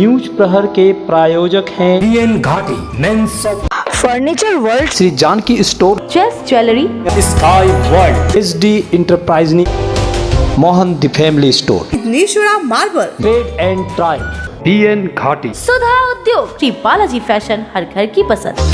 News प्रहर के प्रायोजक हैं BN Ghati men's furniture world, Shri Janaki store, chase jewellery, sky world, SD enterprise, Mohan the family store, निशुरा marble, trade and try, BN Ghati, Sudha उद्योग, Shri Balaji fashion, हर घर की पसंद।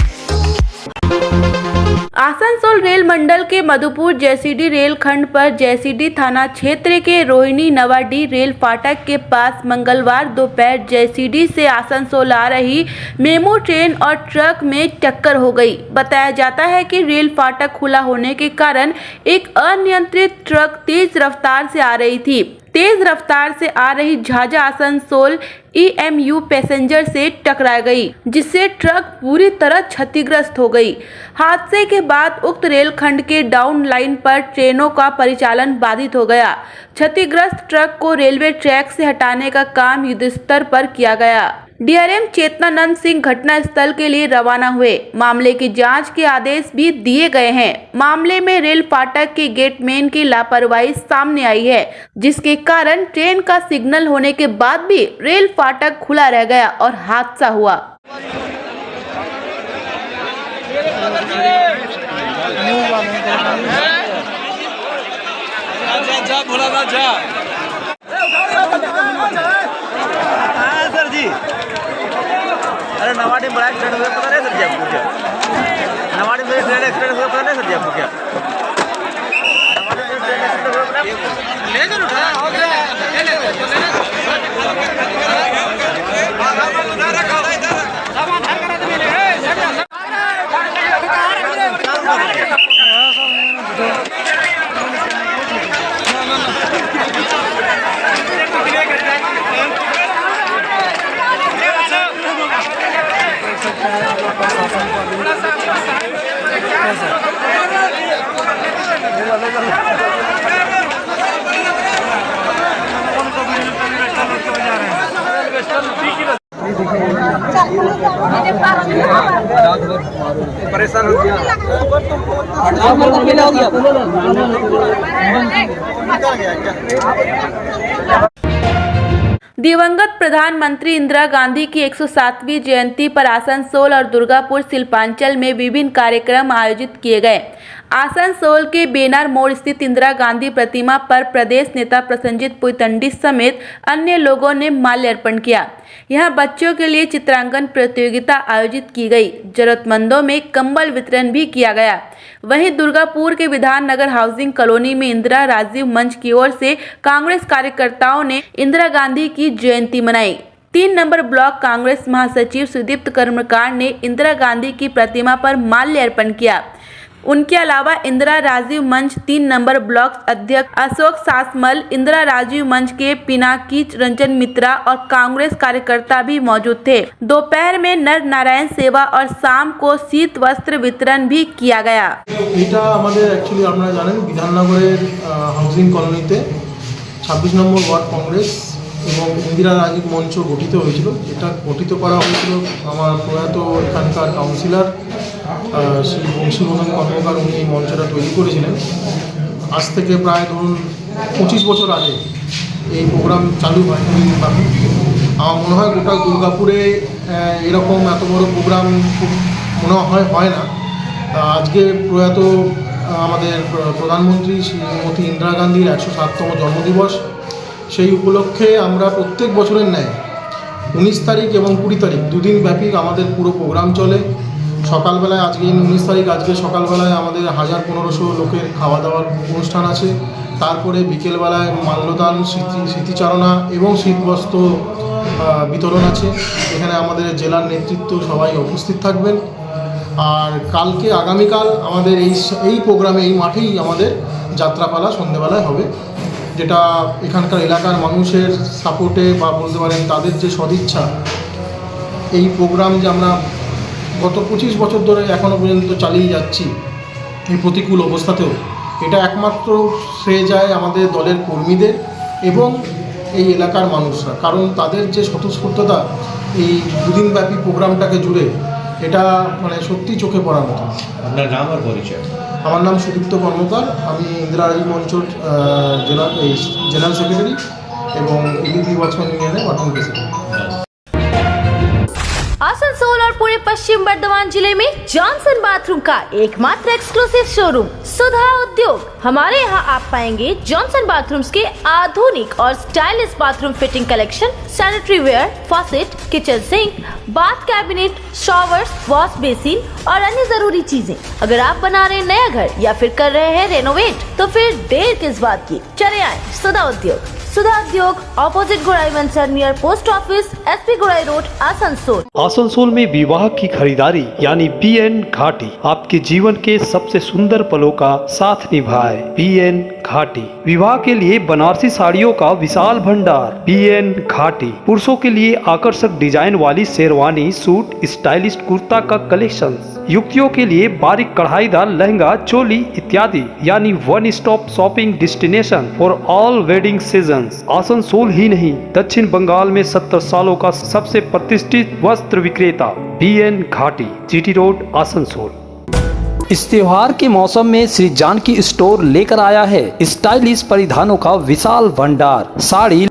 आसनसोल रेल मंडल के मधुपुर जैसीडी रेल खंड पर जैसीडी थाना क्षेत्र के रोहिणी नवाडी रेल फाटक के पास मंगलवार दोपहर जैसीडी से आसनसोल आ रही मेमू ट्रेन और ट्रक में टक्कर हो गई। बताया जाता है कि रेल फाटक खुला होने के कारण एक अनियंत्रित ट्रक तेज रफ्तार से आ रही थी। तेज रफ्तार से आ रही झाझा आसनसोल EMU पैसेंजर से टकरा गई, जिससे ट्रक पूरी तरह क्षतिग्रस्त हो गई। हादसे के बाद उक्त रेलखंड के डाउन लाइन पर ट्रेनों का परिचालन बाधित हो गया। क्षतिग्रस्त ट्रक को रेलवे ट्रैक से हटाने का काम युद्धस्तर पर किया गया। DRM चेतनानंद सिंह घटना स्थल के लिए रवाना हुए। मामले की जांच के आदेश भी दिए गए हैं। मामले में रेल फाटक के गेटमैन की लापरवाही सामने आई है, जिसके कारण ट्रेन का सिग्नल होने के बाद भी रेल फाटक खुला रह गया और हादसा हुआ। सर जी, अरे नवाडी बड़ा एक्सीडेंट हुआ, पता नहीं सर जी आपको क्या? नवाडी में ट्रेन एक्सीडेंट हुआ, पता नहीं सर जी आपको क्या? नवाडी में ट्रेन एक्सीडेंट हुआ, पता नहीं? ले जरूर उठा, हो गया, ले ले, सामान हर करा दे मेरे, परेशान हो गया। दिवंगत प्रधानमंत्री इंदिरा गांधी की 107वीं जयंती पर आसनसोल और दुर्गापुर शिल्पांचल में विभिन्न कार्यक्रम आयोजित किए गए। आसनसोल के बेनार मोड़ स्थित इंदिरा गांधी प्रतिमा पर प्रदेश नेता प्रसन्नजीत पुइतंडी समेत अन्य लोगों ने माल्यार्पण किया। यहां बच्चों के लिए चित्रांकन प्रतियोगिता आयोजित की गई। जरूरतमंदों में कंबल वितरण भी किया गया। वहीं दुर्गापुर के विधान नगर हाउसिंग कॉलोनी में इंदिरा राजीव मंच की ओर से कांग्रेस कार्यकर्ताओं ने इंदिरा गांधी की जयंती मनाई। 3 नंबर ब्लॉक कांग्रेस महासचिव सुदीप्त कर्मकार ने इंदिरा गांधी की प्रतिमा पर माल्यार्पण किया। उनके अलावा इंदिरा राजीव मंच 3 नंबर ब्लॉक अध्यक्ष अशोक सासमल, इंदिरा राजीव मंच के पिनाकी रंजन मित्रा और कांग्रेस कार्यकर्ता भी मौजूद थे। दोपहर में नर नारायण सेवा और शाम को शीत वस्त्र वितरण भी किया गया। এটা আমাদের অ্যাকচুয়ালি আপনারা জানেন বিধাননগরের হাউজিং কলোনিতে 26 নম্বর ওয়ার্ড কংগ্রেস এবং ইন্দিরা রাজীব মঞ্চ গঠিত হয়েছিল। এটা গঠিত করা হয়েছিল আমার প্রয়াত এখানকার কাউন্সিলর শ্রী বংশীবদন কর্মকার, উনি এই মঞ্চটা তৈরি করেছিলেন। আজ থেকে প্রায় ধরুন 25 বছর আগে এই প্রোগ্রাম চালু হয়। আমার মনে হয় গোটা দুর্গাপুরে এরকম এত বড় প্রোগ্রাম মনে হয় না। আজকে প্রয়াত আমাদের প্রধানমন্ত্রী শ্রীমতী ইন্দিরা গান্ধীর 107তম জন্মদিবস, সেই উপলক্ষে আমরা প্রত্যেক বছরের ন্যায় 19 তারিখ এবং 20 তারিখ 2 দিন ব্যাপী আমাদের পুরো প্রোগ্রাম চলে। সকালবেলায় আজকে 19 তারিখ আজকে সকালবেলায় আমাদের 1000-1500 লোকের খাওয়া দাওয়ার অনুষ্ঠান আছে। তারপরে বিকেলবেলায় মাল্যদান, স্মৃতিচারণা এবং শীতবস্ত্র বিতরণ আছে। এখানে আমাদের জেলার নেতৃত্ব সবাই উপস্থিত থাকবেন। আর কালকে আগামীকাল আমাদের এই প্রোগ্রামে এই মাঠেই আমাদের যাত্রাপালা সন্ধ্যেবেলায় হবে, যেটা এখানকার এলাকার মানুষের সাপোর্টে বা বলতে পারেন তাদের যে সদিচ্ছা, এই প্রোগ্রাম যে আমরা গত 25 বছর ধরে এখনও পর্যন্ত চালিয়ে যাচ্ছি এই প্রতিকূল অবস্থাতেও, এটা একমাত্র শ্রেয় যায় আমাদের দলের কর্মীদের এবং এই এলাকার মানুষরা। কারণ তাদের যে স্বতঃস্ফূর্ততা এই 2 দিনব্যাপী প্রোগ্রামটাকে জুড়ে, এটা মানে সত্যি চোখে পড়ার মতো। আপনার নাম আর পরিচয়? আমার নাম সুদীপ্ত কর্মকার, আমি ইন্দিরা রাজীব মঞ্চর জেনারেল সেক্রেটারি এবং EBP ওয়াচম্যান ইউনিয়নের বর্তমান প্রেসিডেন্ট। पूरे पश्चिम बर्धमान जिले में जॉनसन बाथरूम का एकमात्र एक्सक्लूसिव शोरूम सुधा उद्योग। हमारे यहाँ आप पाएंगे जॉनसन बाथरूम्स के आधुनिक और stylish bathroom fitting collection, sanitary ware, faucet, kitchen sink, bath cabinet, showers, wash basin और अन्य जरूरी चीजें। अगर आप बना रहे हैं नया घर या फिर कर रहे हैं रेनोवेट, तो फिर देर किस बात की, चले आए सुधा उद्योग। सुधा उद्योग ऑपोजिट गोराई वंसर नियर पोस्ट ऑफिस, एसपी गोराई रोड, आसनसोल। आसनसोल में विवाह की खरीदारी यानी BN घाटी आपके जीवन के सबसे सुंदर पलों का साथ निभाए। BN घाटी विवाह के लिए बनारसी साड़ियों का विशाल भंडार। BN घाटी पुरुषों के लिए आकर्षक डिजाइन वाली शेरवानी, सूट, स्टाइलिश कुर्ता का कलेक्शन, युवतियों के लिए बारीक कढ़ाईदार लहंगा, चोली इत्यादि, यानी one stop shopping destination for all wedding season. Asansol ही नहीं, दक्षिण बंगाल में 70 सालों का सबसे प्रतिष्ठित वस्त्र विक्रेता BN घाटी, GT रोड, आसनसोल। इस त्योहार के मौसम में श्री जानकी स्टोर लेकर आया है स्टाइलिश परिधानों का विशाल भंडार। साड़ी,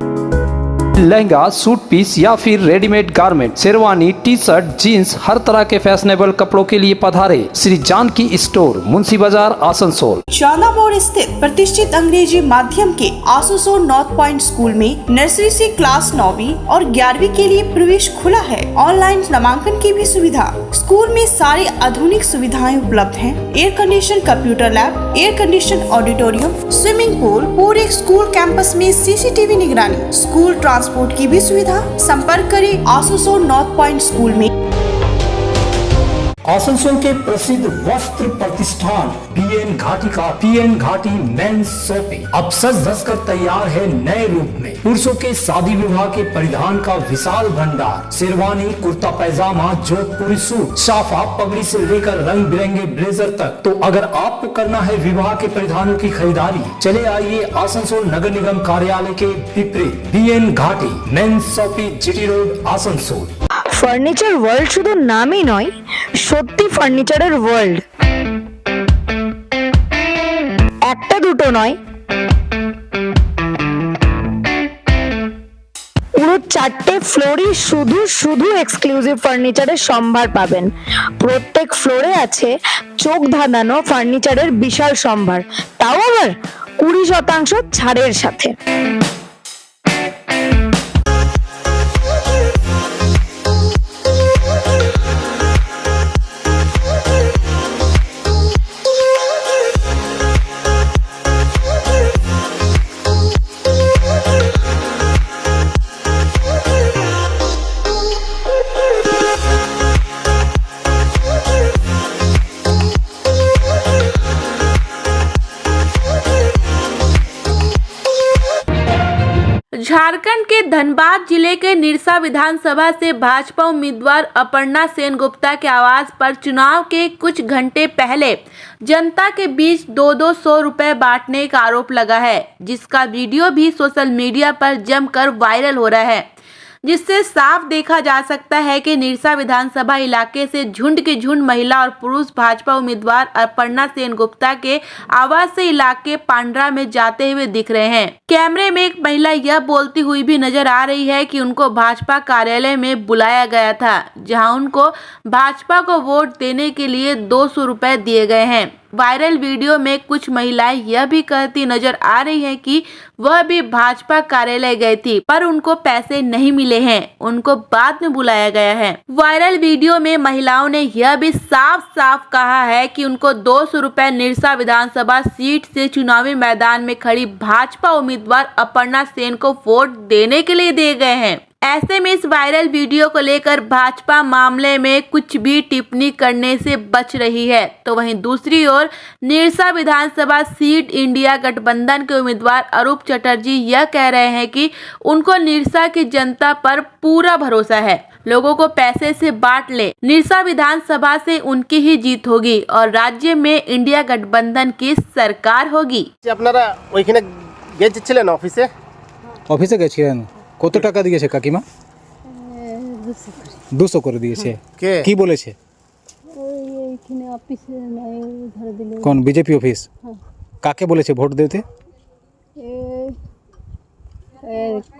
लहंगा, सूट पीस या फिर readymade garment, sherwani, T shirt, jeans, हर तरह के फैशनेबल कपड़ों के लिए पधारे श्री जानकी स्टोर, मुंशी बाजार, आसनसोल। चांदा मोड़ स्थित प्रतिष्ठित अंग्रेजी माध्यम के आसनसोल नॉर्थ पॉइंट स्कूल में नर्सरी से क्लास 9वीं और 11वीं के लिए प्रवेश खुला है। ऑनलाइन नामांकन की भी सुविधा। स्कूल में सारी आधुनिक सुविधाएं उपलब्ध हैं। Air condition computer lab, air condition auditorium, swimming pool, पूरे स्कूल कैंपस में CCTV निगरानी, स्कूल ट्रांसपोर्ट की भी सुविधा। संपर्क करें आसनसोल नॉर्थ पॉइंट स्कूल में। आसनसोल के प्रसिद्ध वस्त्र प्रतिष्ठान BN घाटी का BN घाटी मेंस शॉपिंग अब सज धज कर तैयार है नए रूप में। पुरुषों के शादी विवाह के परिधान का विशाल भंडार, शेरवानी, कुर्ता पैजामा, जोधपुरी सूट, साफा, पगड़ी से लेकर रंग बिरंगे ब्लेजर तक। तो अगर आपको करना है विवाह के परिधानों की खरीदारी, चले आइए आसनसोल नगर निगम कार्यालय के विपरीत BN घाटी men's shopping, GT road, Asansol. Furniture world শুধু নামই নয়, সত্যি ফার্নিচারের ওয়ার্ল্ড। একটা দুটো নয়, পুরো 4টে ফ্লোরই শুধু শুধু এক্সক্লুসিভ ফার্নিচারের সম্ভার পাবেন। প্রত্যেক ফ্লোরে আছে চোখ ধাঁধানো ফার্নিচারের বিশাল সম্ভার, তাও আবার 20% ছাড়ের সাথে। झारखंड के धनबाद जिले के निरसा विधानसभा से भाजपा उम्मीदवार अपर्णा सेनगुप्ता के आवास पर चुनाव के कुछ घंटे पहले जनता के बीच 200 रुपए बांटने का आरोप लगा है, जिसका वीडियो भी सोशल मीडिया पर जमकर वायरल हो रहा है, जिससे साफ देखा जा सकता है कि निरसा विधानसभा इलाके से झुंड के झुंड महिला और पुरुष भाजपा उम्मीदवार अपर्णा सेनगुप्ता के आवास से इलाके पांड्रा में जाते हुए दिख रहे हैं। कैमरे में एक महिला यह बोलती हुई भी नजर आ रही है कि उनको भाजपा कार्यालय में बुलाया गया था, जहां उनको भाजपा को वोट देने के लिए 200 रुपए दिए गए हैं। वायरल वीडियो में कुछ महिलाएं यह भी कहती नजर आ रही हैं कि वह भी भाजपा कार्यालय गई थी, पर उनको पैसे नहीं मिले हैं, उनको बाद में बुलाया गया है। वायरल वीडियो में महिलाओं ने यह भी साफ साफ कहा है कि उनको 200 रुपए निरसा विधानसभा सीट से चुनावी मैदान में खड़ी भाजपा उम्मीदवार अपर्णा सेन को वोट देने के लिए दिए गए हैं। ऐसे में इस वायरल वीडियो को लेकर भाजपा मामले में कुछ भी टिप्पणी करने से बच रही है, तो वहीं दूसरी ओर निरसा विधानसभा सीट इंडिया गठबंधन के उम्मीदवार अरूप चटर्जी यह कह रहे हैं कि उनको निरसा की जनता पर पूरा भरोसा है, लोगों को पैसे से बांट ले, निरसा विधानसभा से उनकी ही जीत होगी और राज्य में इंडिया गठबंधन की सरकार होगी। আপনারা ওইখানে গেছিলেন অফিসে? অফিসে গেছিলেন, কত টাকা দিয়েছে কাকিমা? 200 করে দিয়েছে। কে কি বলেছে? কোন বিজেপি অফিস? কাকে বলেছে ভোট দিতে?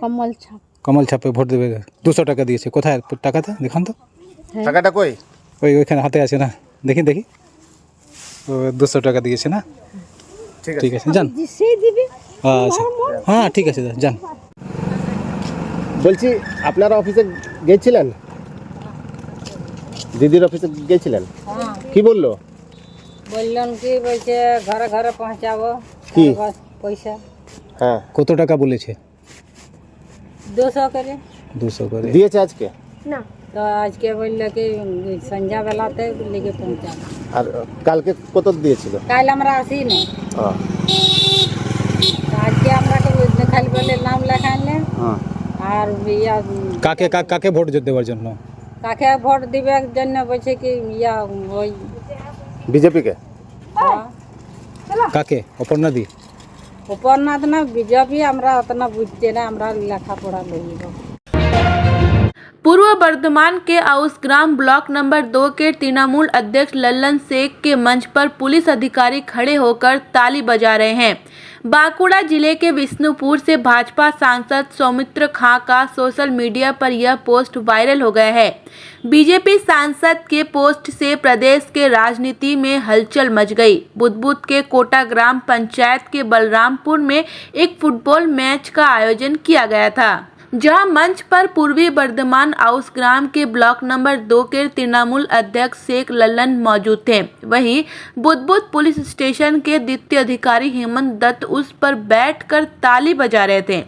কমল ছাপ। কমল ছাপে ভোট দেবে। 200 টাকা দিয়েছে। কোথায় টাকাটা দেখান তো। টাকাটা কই? ওইখানে হাতে আছে না, দেখি দেখি। ও 200 টাকা দিয়েছে না? ঠিক আছে যান। আচ্ছা হ্যাঁ ঠিক আছে যান। বলছি আপনারা অফিসে গেছিলেন? দিদির অফিসে গেছিলেন? কি বললো? বললেন কি বলছে ঘরে ঘরে পৌঁছাবো কি? পয়সা হ্যাঁ কত টাকা বলেছে? 200 করে 200 করে দিয়েছে আজকে? না, তো আজকে বললো কি সন্ধ্যা বেলাতে লেগে পৌঁছাবো। আর কালকে কত দিয়েছিল? কাল আমরা আসি না, হ্যাঁ আজকে আমরা খালি বলে নাম লেখাইলে হ্যাঁ। আর ইয়া কাকে কাকে ভোট দেওয়ার জন্য? কাকে ভোট দিবে জন্য বলছে কি ইয়া ওই বিজেপিকে? হ্যাঁ, কাকে? অপর্ণাদি? উপরনাথ না বিজেপি, আমরা অতনা বুঝতে না, আমরা লেখাপড়া লইব। पूर्व वर्धमान के आउसग्राम ब्लॉक नंबर 2 के तृणमूल अध्यक्ष लल्लन शेख के मंच पर पुलिस अधिकारी खड़े होकर ताली बजा रहे हैं। बांकुड़ा जिले के विष्णुपुर से भाजपा सांसद सौमित्र खां का सोशल मीडिया पर यह पोस्ट वायरल हो गया है। बीजेपी सांसद के पोस्ट से प्रदेश के राजनीति में हलचल मच गई। बुदबुद के कोटा ग्राम पंचायत के बलरामपुर में एक फुटबॉल मैच का आयोजन किया गया था, जहां मंच पर पूर्वी बर्धमान आउस ग्राम के ब्लॉक नंबर 2 के तृणमूल अध्यक्ष शेख लल्लन मौजूद थे। वहीं बुदबुद पुलिस स्टेशन के द्वितीय अधिकारी हेमंत दत्त उस पर बैठकर ताली बजा रहे थे।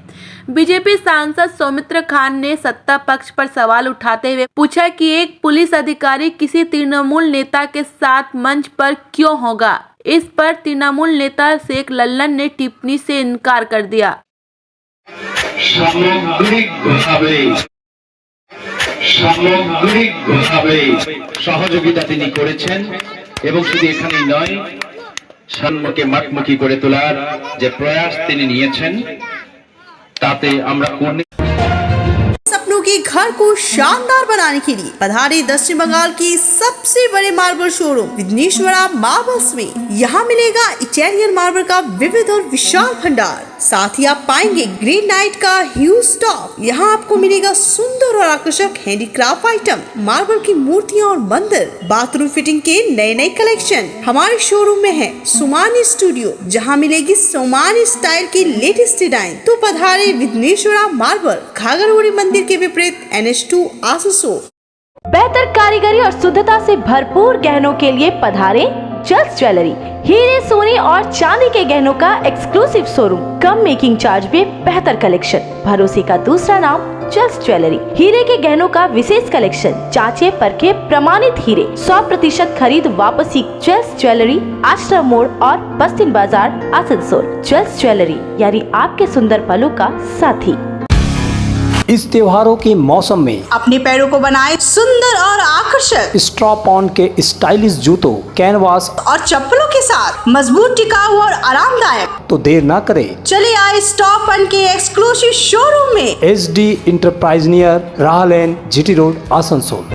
बीजेपी सांसद सौमित्र खान ने सत्ता पक्ष पर सवाल उठाते हुए पूछा कि एक पुलिस अधिकारी किसी तृणमूल नेता के साथ मंच पर क्यों होगा। इस पर तृणमूल नेता शेख लल्लन ने टिप्पणी से इनकार कर दिया। সামগ্রিকভাবে সহযোগিতা তিনি করেছেন এবং শুধু এখানেই নয়, সাম্যকে মাতমুখী করে তোলার যে প্রয়াস তিনি নিয়েছেন তাতে আমরা सपनों के घर को शानदार बनाने के लिए पधारे दक्षिण बंगाल की सबसे बड़े मार्बल शोरूम विघ्नेश्वरा मार्बल्स में। यहाँ मिलेगा इटालियन मार्बल का विविध और विशाल भंडार, साथ ही आप पाएंगे ग्रेनाइट का ह्यूज स्टॉक। यहाँ आपको मिलेगा सुंदर और आकर्षक हैंडीक्राफ्ट आइटम, मार्बल की मूर्तियाँ और मंदिर, बाथरूम फिटिंग के नए नए कलेक्शन। हमारे शोरूम में है सोमानी स्टूडियो, जहाँ मिलेगी सोमानी स्टाइल की लेटेस्ट डिजाइन। तो पधारे विघ्नेश्वरा मार्बल, घाघरगुड़ी मंदिर के विपरीत NH2 आसनसोल। बेहतर कारीगरी और शुद्धता से भरपूर गहनों के लिए पधारे जल्स ज्वेलरी। हीरे सोने और चांदी के गहनों का एक्सक्लूसिव शोरूम, कम मेकिंग चार्ज में बेहतर कलेक्शन। भरोसे का दूसरा नाम जल्स ज्वेलरी। हीरे के गहनों का विशेष कलेक्शन, जांचे परखे प्रमाणित हीरे, 100% खरीद वापसी। जल्स ज्वेलरी, आश्रम मोड़ और बस्तिन बाजार, आसनसोल। जल्स ज्वेलरी यानी आपके सुंदर पलों का साथी। इस त्योहारों के मौसम में अपने पैरों को बनाए सुंदर और आकर्षक स्ट्रॉप ऑन के स्टाइलिश जूतों, कैनवास और चप्पलों के साथ मजबूत, टिकाऊ और आरामदायक। तो देर ना करें, चले आए स्टॉप ऑन के एक्सक्लूसिव शोरूम में। SD इंटरप्राइज नियर राह लेन, GT रोड, आसनसोल।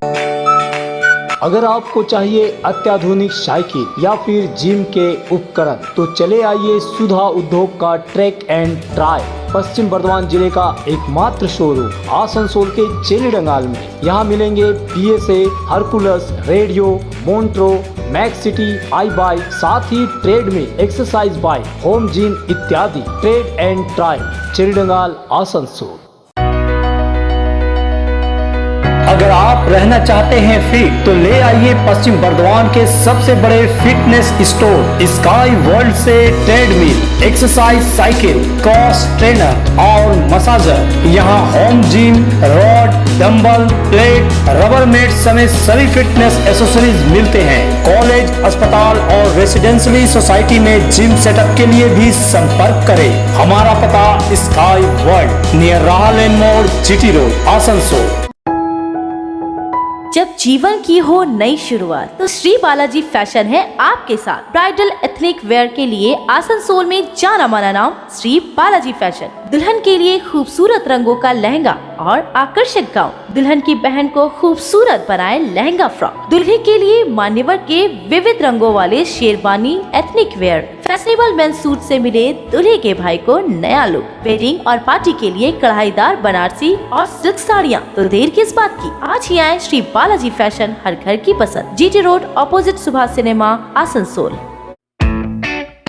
अगर आपको चाहिए अत्याधुनिक साइकिल या फिर जिम के उपकरण तो चले आइए सुधा उद्योग का ट्रैक एंड ट्राई, पश्चिम बर्धमान जिले का एकमात्र शोरूम आसनसोल के चेली डंगाल में। यहाँ मिलेंगे PSA, Hercules, radio, Montra, max city, I bike, साथ ही ट्रेड में एक्सरसाइज बाइक, होम जिम इत्यादि। Trade and try, Chelidanga, Asansol. अगर आप रहना चाहते हैं फिट तो ले आइए पश्चिम बर्धमान के सबसे बड़े फिटनेस स्टोर स्काई वर्ल्ड से treadmill, exercise cycle, cross trainer और मसाजर। यहाँ home gym, rod, dumbbell, plate, rubber mat समेत सभी फिटनेस एसेसरीज मिलते हैं। कॉलेज, अस्पताल और रेसिडेंशियली सोसाइटी में जिम सेटअप के लिए भी संपर्क करें। हमारा पता स्काई वर्ल्ड नियर राह लेन मोड़, GT रोड, आसनसोल। जब जीवन की हो नई शुरुआत तो श्री बालाजी फैशन है आपके साथ। ब्राइडल एथनिक वेयर के लिए आसनसोल में जाना माना नाम श्री बालाजी फैशन। दुल्हन के लिए खूबसूरत रंगों का लहंगा और आकर्षक गाउन, दुल्हन की बहन को खूबसूरत बनाए लहंगा फ्रॉक, दुल्हे के लिए मान्यवर के विविध रंगों वाले sherwani, ethnic wear, fashionable men's suit से मिले दूल्हे के भाई को नया लुक। वेडिंग और पार्टी के लिए कढ़ाईदार बनारसी और सिल्क साड़ियाँ, तो देर किस बात की, आज ही आए श्री बालाजी फैशन, हर घर की पसंद, GT road opposite Subhash cinema, Asansol.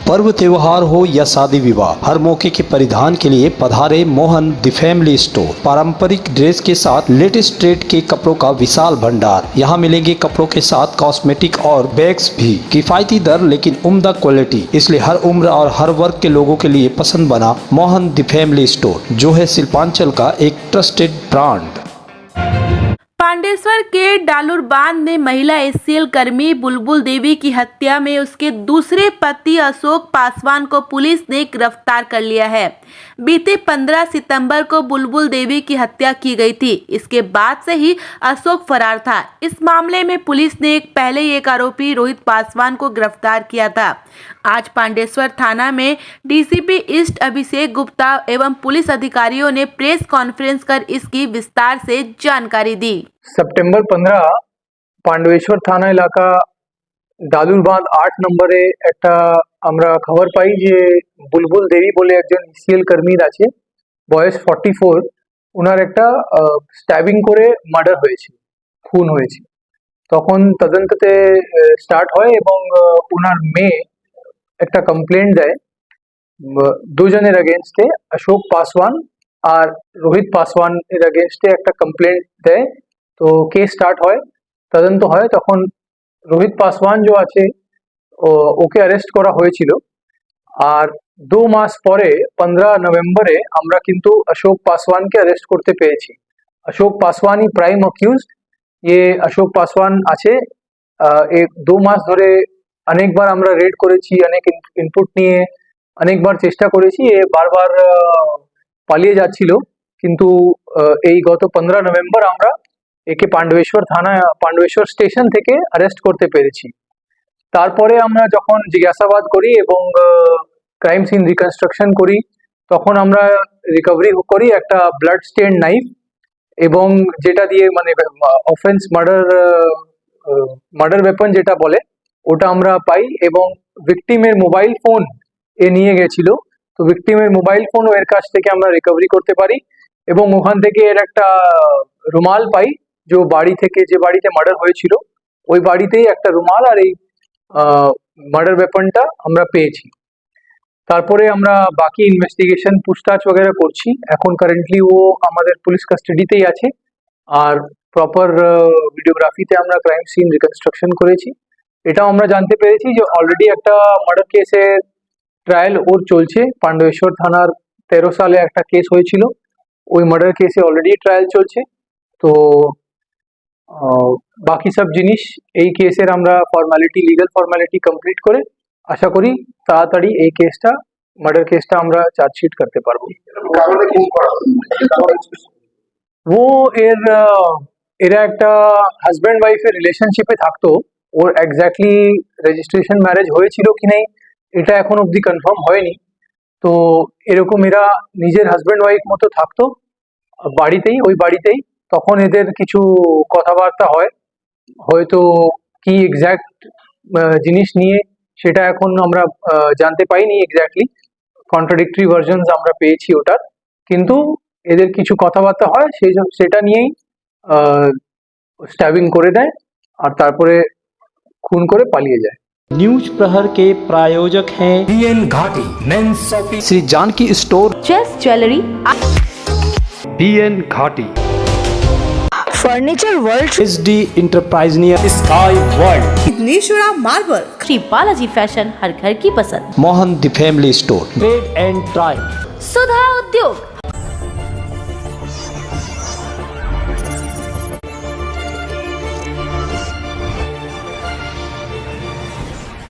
पर्व त्योहार हो या शादी विवाह, हर मौके के परिधान के लिए पधारे मोहन द फैमिली स्टोर। पारंपरिक ड्रेस के साथ लेटेस्ट ट्रेंड के कपड़ों का विशाल भंडार। यहाँ मिलेंगे कपड़ों के साथ कॉस्मेटिक और बैग्स भी। किफायती दर लेकिन उम्दा क्वालिटी, इसलिए हर उम्र और हर वर्ग के लोगों के लिए पसंद बना मोहन द फैमिली स्टोर, जो है शिल्पांचल का एक ट्रस्टेड ब्रांड। पांडेसर के डालूर बांध में महिला एससीएल कर्मी बुलबुल देवी की हत्या में उसके दूसरे पति अशोक पासवान को पुलिस ने गिरफ्तार कर लिया है। बीते 15 सितंबर को बुलबुल देवी की हत्या की गई थी। इसके बाद से ही अशोक फरार था। इस मामले में पुलिस ने पहले ही एक आरोपी रोहित पासवान को गिरफ्तार किया था। आज पांडेश्वर थाना में डीसीपी ईस्ट अभिषेक गुप्ता एवं पुलिस अधिकारियों ने प्रेस कॉन्फ्रेंस कर इसकी विस्तार से जानकारी दी। সেপ্টেম্বর 15 পান্ডবেশ্বর থানা এলাকা ডালুর বাঁধ 8 নম্বরে একটা আমরা খবর পাই যে বুলবুল দেবী বলে একজন ইসিএল কর্মীর আছে, বয়স 44, ওনার একটা স্ট্যাবিং করে মার্ডার হয়েছে, খুন হয়েছে। তখন তদন্ততে স্টার্ট হয় এবং ওনার মেয়ে একটা কমপ্লেন্ট দেয় দুজনের এগেনস্টে, অশোক পাসওয়ান আর রোহিত পাসওয়ান এর এগেনস্টে একটা কমপ্লেন্ট দেয়। তো কেস স্টার্ট হয়, তদন্ত হয়। তখন রোহিত পাসওয়ান যে আছে ওকে অ্যারেস্ট করা হয়েছিল। আর 2 মাস পরে 15 নভেম্বরে আমরা কিন্তু অশোক পাসওয়ানকে অ্যারেস্ট করতে পেরেছি। অশোক পাসওয়ানই প্রাইম অ্যাকিউজড। ये অশোক পাসওয়ান আছে। एक 2 মাস ধরে অনেকবার আমরা রেড করেছি, অনেক ইনপুট নিয়ে অনেকবার চেষ্টা করেছি। এ বারবার পালিয়ে যাচ্ছিল, কিন্তু এই গত 15 নভেম্বর আমরা একে পান্ডবেশ্বর থানা, পান্ডবেশ্বর স্টেশন থেকে অ্যারেস্ট করতে পেরেছি। তারপরে আমরা যখন জিজ্ঞাসাবাদ করি এবং ক্রাইম সিন রিকনস্ট্রাকশন করি, তখন আমরা রিকভারি করি একটা ব্লাড স্টেন নাইফ, এবং যেটা দিয়ে মানে অফেন্স মার্ডার ওয়েপন যেটা বলে ওটা আমরা পাই। এবং ভিকটিমের মোবাইল ফোন এ নিয়ে গেছিল, তো ভিকটিমের মোবাইল ফোনও এর কাছ থেকে আমরা রিকভারি করতে পারি। এবং ওখান থেকে এর একটা রুমাল পাই, যে বাড়ি থেকে, যে বাড়িতে মার্ডার হয়েছিল ওই বাড়িতেই একটা রুমাল আর এই মার্ডার ওয়েপনটা আমরা পেয়েছি। তারপরে আমরা বাকি ইনভেস্টিগেশন পুছতাছ वगैरह করছি। এখন কারেন্টলি ও আমাদের পুলিশ কাস্টাডিতেই আছে। আর প্রপার ভিডিওগ্রাফিতে আমরা ক্রাইম সিন রিকনস্ট্রাকশন করেছি। এটাও আমরা জানতে পেরেছি যে অলরেডি একটা মার্ডার কেসের ট্রায়াল ওর চলছে। পান্ডবেশ্বর থানার 13 সালে একটা কেস হয়েছিল, ওই মার্ডার কেসে অলরেডি ট্রায়াল চলছে। তো বাকি সব জিনিস এই কেসের আমরা ফর্মালিটি, লিগাল ফর্মালিটি কমপ্লিট করে আশা করি তাড়াতাড়ি এই কেসটা, মার্ডার কেসটা আমরা চার্জশিট করতে পারবো। ও এরা একটা হাজব্যান্ড ওয়াইফের রিলেশনশিপে থাকতো। ওর এক্স্যাক্টলি রেজিস্ট্রেশন ম্যারেজ হয়েছিল কি নেই এটা এখন অবধি কনফার্ম হয়নি। তো এরকম এরা নিজের হাজব্যান্ড ওয়াইফ মতো থাকতো বাড়িতেই, ওই বাড়িতেই। তখন এদের কিছু কথাবার্তা হয়, হয়তো কি এক্স্যাক্ট জিনিস নিয়ে সেটা এখন আমরা জানতে পাইনি এক্স্যাক্টলি, কন্ট্রাডিক্টরি ভার্সনস আমরা পেয়েছি ওটার। কিন্তু এদের কিছু কথাবার্তা হয়, সেটা নিয়েই স্ট্যাবিং করে দেয় আর তারপরে খুন করে পালিয়ে যায়। न्यूज प्रहर के प्रायोजक हैं BN Ghati men's shopping, Shri Janaki store, chase jewellery, BN Ghati, furniture world, SD enterprise near, sky world, Siddheshwara marble, Shri Balaji fashion, हर घर की पसंद, Mohan the family store, trade and try, Sudha उद्योग,